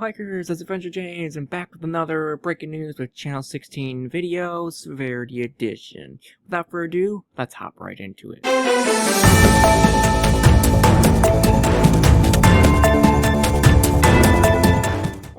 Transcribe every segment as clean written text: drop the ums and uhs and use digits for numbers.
hikers, it's Adventure James, and back with another breaking news with Channel 16 video, Severity Edition. Without further ado, let's hop right into it.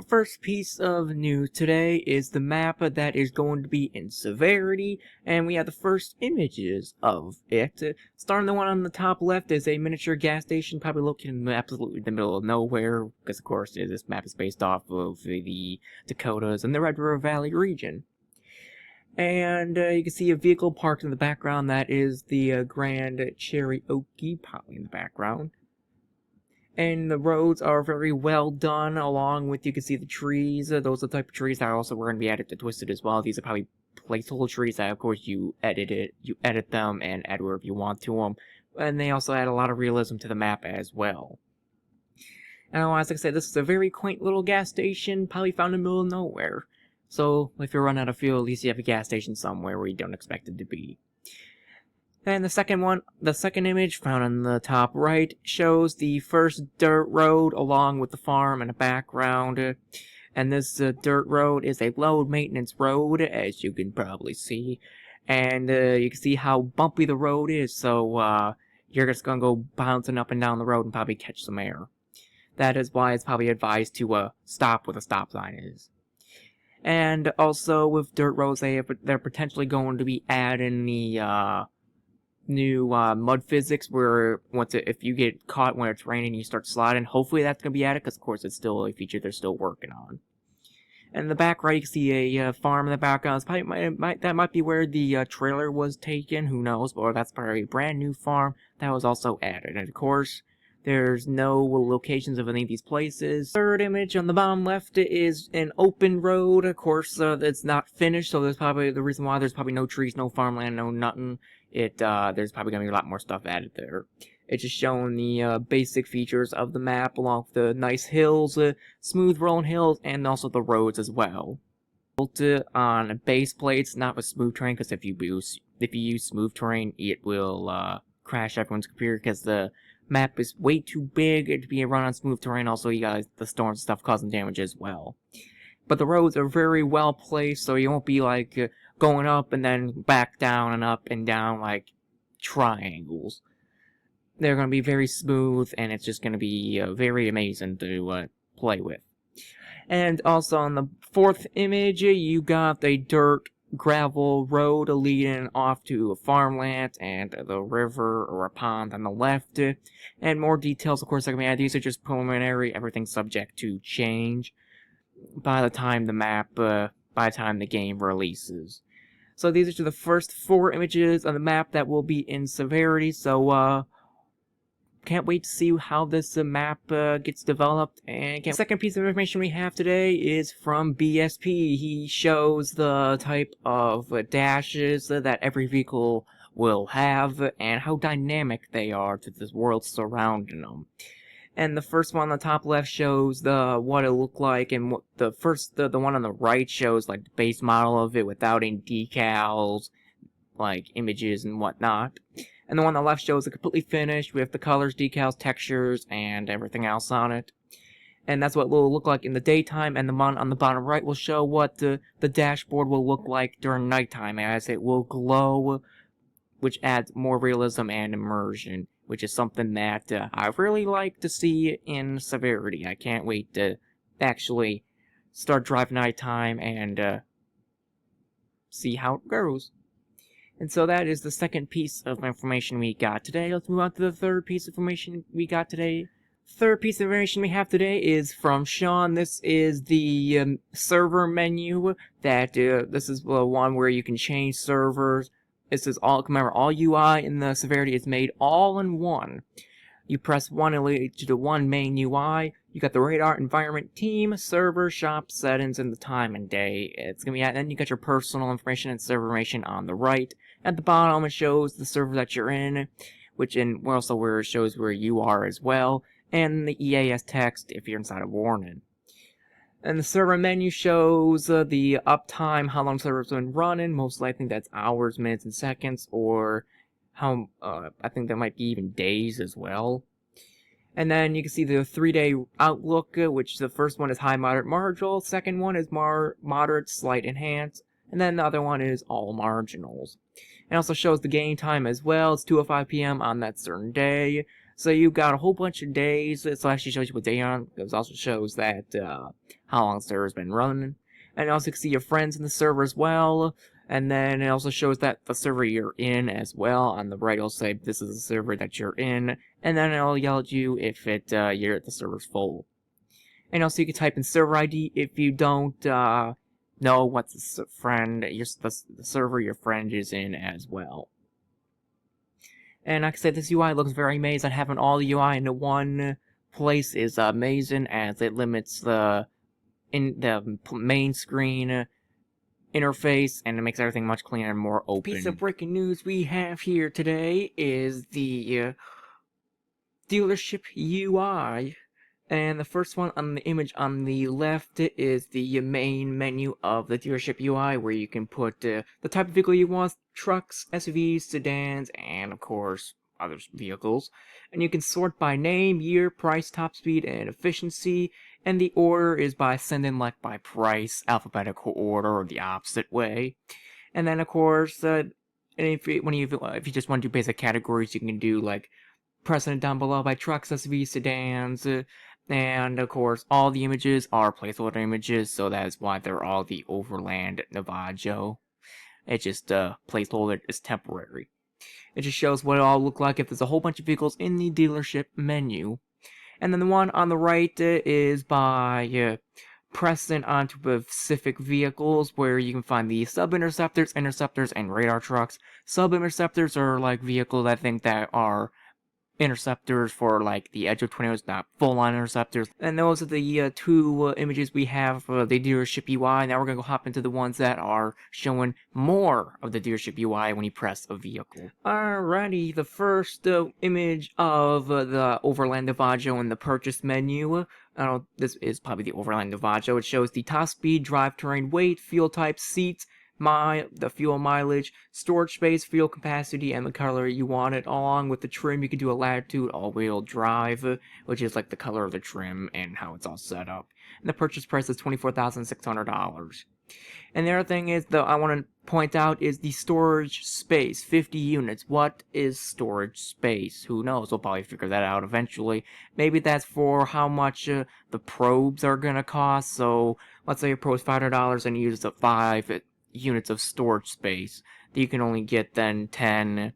First piece of news today is the map that is going to be in Severity, and we have the first images of it. Starting the one on the top left is a miniature gas station, probably located in absolutely the middle of nowhere, because of course this map is based off of the Dakotas and the Red River Valley region. And you can see a vehicle parked in the background. That is the Grand Cherokee, probably in the background. And the roads are very well done, along with, you can see the trees. Those are the type of trees that also were going to be added to Twisted as well. These are probably placeholder trees that, of course, you edit them and add wherever you want to them. And they also add a lot of realism to the map as well. Now, as I said, this is a very quaint little gas station, probably found in the middle of nowhere. So, if you run out of fuel, at least you have a gas station somewhere where you don't expect it to be. And the second image, found on the top right, shows the first dirt road along with the farm in the background. And this dirt road is a low maintenance road, as you can probably see. And you can see how bumpy the road is, so you're just gonna go bouncing up and down the road and probably catch some air. That is why it's probably advised to stop where the stop sign is. And also, with dirt roads, they're potentially going to be adding the new mud physics, where if you get caught when it's raining, you start sliding. Hopefully that's going to be added, because of course it's still a feature they're still working on. And in the back right, you can see a farm in the background. It's probably, that might be where the trailer was taken, who knows, or that's probably a brand new farm that was also added. And of course, there's no locations of any of these places. Third image on the bottom left is an open road. Of course, it's not finished, so there's probably the reason why there's probably no trees, no farmland, no nothing. There's probably gonna be a lot more stuff added there. It's just showing the basic features of the map, along with the nice hills, smooth rolling hills, and also the roads as well. Built on base plates, not with smooth terrain, because if you use smooth terrain, it will crash everyone's computer, because the map is way too big to be run on smooth terrain. Also, you got the storm stuff causing damage as well. But the roads are very well placed, so you won't be like going up and then back down and up and down like triangles. They're going to be very smooth, and it's just going to be very amazing to play with. And also on the fourth image, you got the dirt gravel road leading off to farmland and the river or a pond on the left. And more details, of course, are going to be added. These are just preliminary, everything's subject to change by the time the game releases. So these are the first 4 images of the map that will be in Severity, so can't wait to see how this map gets developed. And the second piece of information we have today is from BSP. He shows the type of dashes that every vehicle will have and how dynamic they are to this world surrounding them. And the first one on the top left shows what it looked like, and what the one on the right shows like the base model of it without any decals, like images and whatnot. And the one on the left shows it completely finished with the colors, decals, textures, and everything else on it. And that's what it will look like in the daytime, and the one on the bottom right will show what the dashboard will look like during nighttime, as it will glow, which adds more realism and immersion, which is something that I really like to see in Severity. I can't wait to actually start driving nighttime and see how it goes. And so that is the second piece of information we got today. Let's move on to the third piece of information we got today. Third piece of information we have today is from Sean. This is the server menu. This is the one where you can change servers. This is remember, all UI in the Severity is made all in one. You press 1 to lead to the one main UI. You got the radar, environment, team, server, shop, settings, and the time and day. It's gonna be then you got your personal information and server information on the right. At the bottom, it shows the server that you're in, also where it shows where you are as well, and the EAS text if you're inside of warning. And the server menu shows the uptime, how long the server's been running. Most likely that's hours, minutes, and seconds, or how I think that might be even days as well. And then you can see the 3-day outlook, which the first one is high, moderate, marginal. Second one is moderate, slight, enhanced. And then the other one is all marginals. It also shows the game time as well. It's 2:05 p.m. on that certain day. So you've got a whole bunch of days. So it actually shows you what day on. It also shows that how long the server's been running. And you also can see your friends in the server as well. And then it also shows that the server you're in as well. On the right, it'll say this is the server that you're in. And then it'll yell at you if the server's full. And also you can type in server ID if you don't know what the server your friend is in as well. And like I said, this UI looks very amazing. Having all the UI in one place is amazing, as it limits the main screen interface, and it makes everything much cleaner and more open. Piece of breaking news we have here today is the dealership UI. And the first one on the image on the left is the main menu of the dealership UI, where you can put the type of vehicle you want: trucks, SUVs, sedans, and of course other vehicles. And you can sort by name, year, price, top speed, and efficiency. And the order is by send like by price, alphabetical order, or the opposite way. And then of course, if you just want to do basic categories, you can do like precedent down below by trucks, SUVs, sedans. And of course, all the images are placeholder images, so that is why they're all the Overland Navajo. It's just placeholder, it's temporary. It just shows what it all look like if there's a whole bunch of vehicles in the dealership menu. And then the one on the right is by precedent onto specific vehicles, where you can find the sub-interceptors, interceptors, and radar trucks. Sub-interceptors are like vehicles I think that are interceptors for like the Edge of Tornadoes, not full-on interceptors. And those are the two images we have for the dealership UI. Now we're going to hop into the ones that are showing more of the dealership UI when you press a vehicle. Alrighty, the first image of the Overland Navajo in the purchase menu. This is probably the Overland Navajo. It shows the top speed, drive terrain, weight, fuel type, seats, the fuel mileage, storage space, fuel capacity, and the color you want it. Along with the trim, you can do a latitude, all-wheel drive, which is like the color of the trim and how it's all set up. And the purchase price is $24,600. And the other thing is, though, I want to point out is the storage space, 50 units. What is storage space? Who knows? We'll probably figure that out eventually. Maybe that's for how much the probes are going to cost. So let's say your probe is $500 and you use up 5 units of storage space. You can only get then 10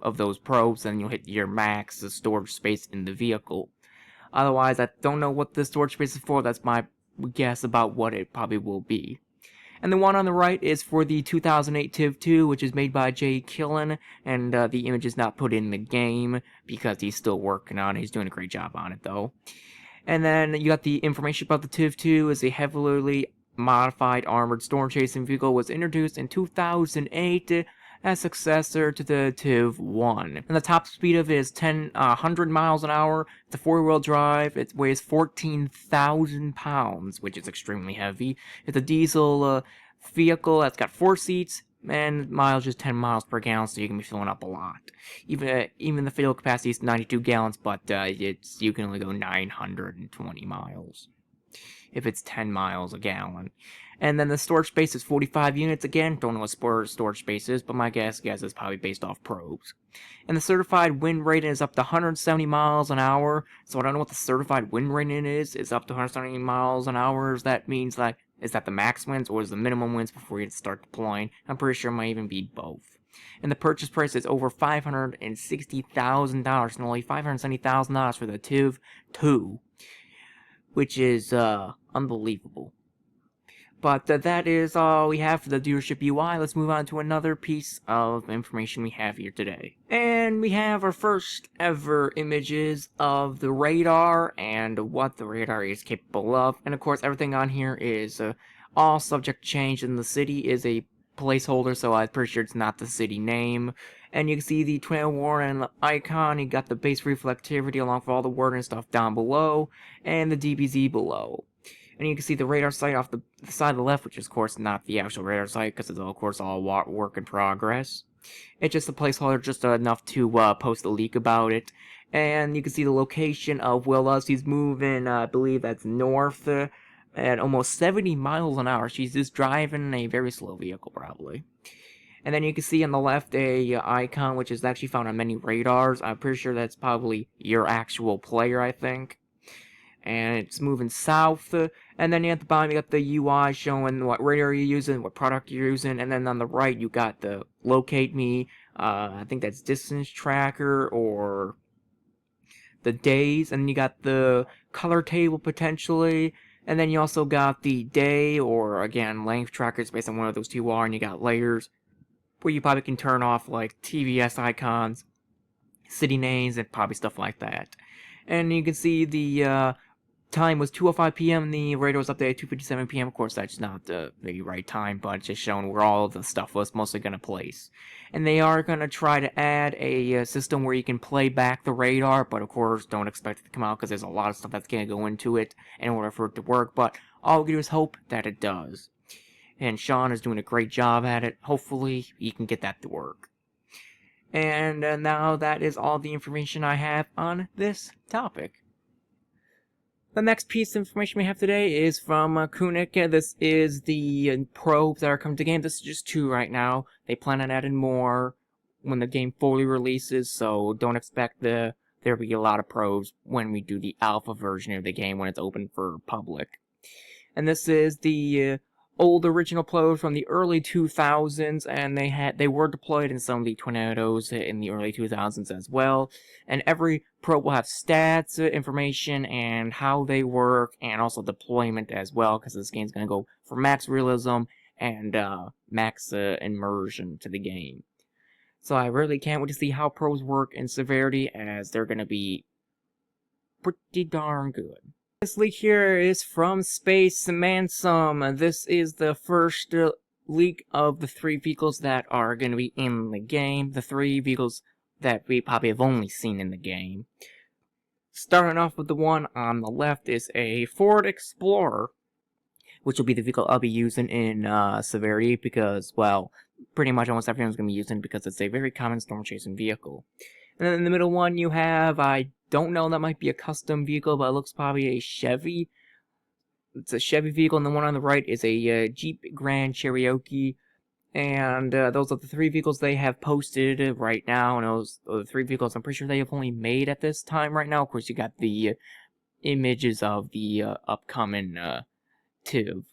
of those probes, and you'll hit your max storage space in the vehicle. Otherwise, I don't know what the storage space is for. That's my guess about what it probably will be. And the one on the right is for the 2008 TIV2, which is made by Jay Killen, and the image is not put in the game because he's still working on it. He's doing a great job on it, though. And then you got the information about the TIV2 is a heavily modified armored storm chasing vehicle, was introduced in 2008 as successor to the TIV-1. And the top speed of it is 100 miles an hour. It's a 4-wheel drive. It weighs 14,000 pounds, which is extremely heavy. It's a diesel vehicle that's got 4 seats, and mileage is 10 miles per gallon, so you can be filling up a lot. Even the fuel capacity is 92 gallons, but you can only go 920 miles. If it's 10 miles a gallon. And then the storage space is 45 units. Again, don't know what storage space is, but my guess is probably based off probes. And the certified wind rating is up to 170 miles an hour. So I don't know what the certified wind rating is. It's up to 170 miles an hour. That means like, is that the max winds or is the minimum winds before you start deploying? I'm pretty sure it might even be both. And the purchase price is over $560,000, and only $570,000 for the TIV-2. Which is unbelievable. But that is all we have for the dealership UI. Let's move on to another piece of information we have here today. And we have our first ever images of the radar and what the radar is capable of. And of course, everything on here is all subject to change, and the city is a placeholder, so I'm pretty sure it's not the city name. And you can see the tornado warning icon. You got the base reflectivity along with all the word and stuff down below, and the DBZ below. And you can see the radar site off the side of the left, which is of course not the actual radar site, because it's of course all work in progress. It's just a placeholder, just enough to post a leak about it. And you can see the location of Willis. He's moving, I believe that's north at almost 70 miles an hour. She's just driving a very slow vehicle, probably. And then you can see on the left a icon, which is actually found on many radars. I'm pretty sure that's probably your actual player, I think. And it's moving south. And then at the bottom, you got the UI showing what radar you're using, what product you're using. And then on the right, you got the locate me. I think that's distance tracker or the days. And then you got the color table potentially. And then you also got the day or, again, length trackers based on one of those two are. And you got layers where you probably can turn off like TVS icons, city names, and probably stuff like that. And you can see the time was 2:05 p.m. The radar was updated at 2:57 p.m. Of course, that's not the right time, but it's just showing where all of the stuff was mostly going to place. And they are going to try to add a system where you can play back the radar, but of course, don't expect it to come out because there's a lot of stuff that's going to go into it in order for it to work. But all we can do is hope that it does. And Sean is doing a great job at it. Hopefully, he can get that to work. And now that is all the information I have on this topic. The next piece of information we have today is from Kunik. This is the probes that are coming to the game. This is just 2 right now. They plan on adding more when the game fully releases, so don't expect there'll be a lot of probes when we do the alpha version of the game when it's open for public. And this is the old original probes from the early 2000s, and they were deployed in some of the tornadoes in the early 2000s as well. And every probe will have stats, information, and how they work, and also deployment as well, because this game's going to go for max realism and max immersion to the game. So I really can't wait to see how probes work in Severity, as they're going to be pretty darn good. This leak here is from Space Mansum. This is the first leak of the 3 vehicles that are going to be in the game. The 3 vehicles that we probably have only seen in the game. Starting off with the one on the left is a Ford Explorer, which will be the vehicle I'll be using in Severity because, well, pretty much almost everyone's going to be using it because it's a very common storm chasing vehicle. And then in the middle one you have, I don't know, that might be a custom vehicle, but it looks probably a Chevy. It's a Chevy vehicle, and the one on the right is a Jeep Grand Cherokee. And those are the 3 vehicles they have posted right now, and those are the 3 vehicles I'm pretty sure they have only made at this time right now. Of course, you got the images of the upcoming TIV.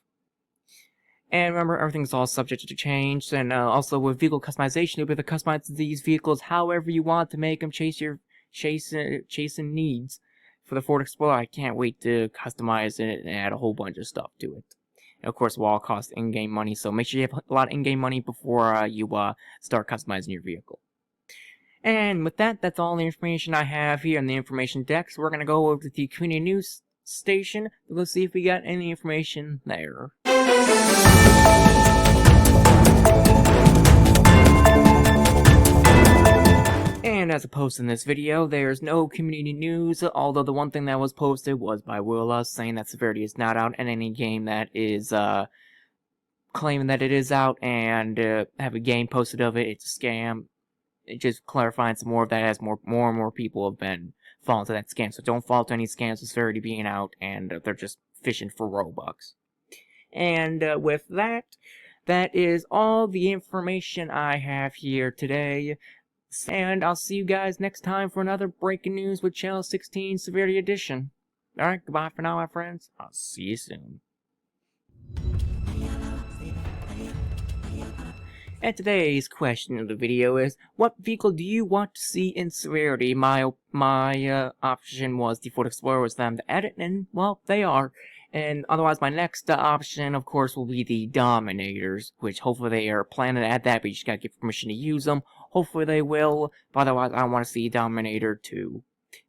And remember, everything's all subject to change, and also with vehicle customization, you'll be able to customize these vehicles however you want to make them chase your chasing needs. For the Ford Explorer, I can't wait to customize it and add a whole bunch of stuff to it. And of course, it will all cost in-game money, so make sure you have a lot of in-game money before you start customizing your vehicle. And with that, that's all the information I have here in the information deck, so we're going to go over to the community news station to go see if we got any information there. And as opposed in this video, there's no community news, although the one thing that was posted was by Willa saying that Severity is not out, and any game that is claiming that it is out and have a game posted of it, it's a scam. It just clarifying some more of that as more and more people have been falling to that scam. So don't fall to any scams with Severity being out, and they're just fishing for Robux. And with that, that is all the information I have here today. And I'll see you guys next time for another breaking news with Channel 16 Severity Edition. Alright, goodbye for now, my friends. I'll see you soon. And today's question of the video is, what vehicle do you want to see in Severity? My option was the Ford Explorer, was them to edit, and, well, they are. And otherwise, my next option, of course, will be the Dominators, which hopefully they are planning to add that, but you just gotta get permission to use them. Hopefully they will, but otherwise I want to see Dominator 2.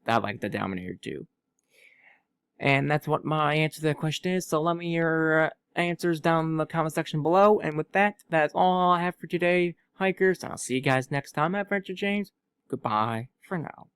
I like the Dominator 2. And that's what my answer to that question is, so let me your answers down in the comment section below. And with that, that's all I have for today, hikers. I'll see you guys next time at Adventure James. Goodbye for now.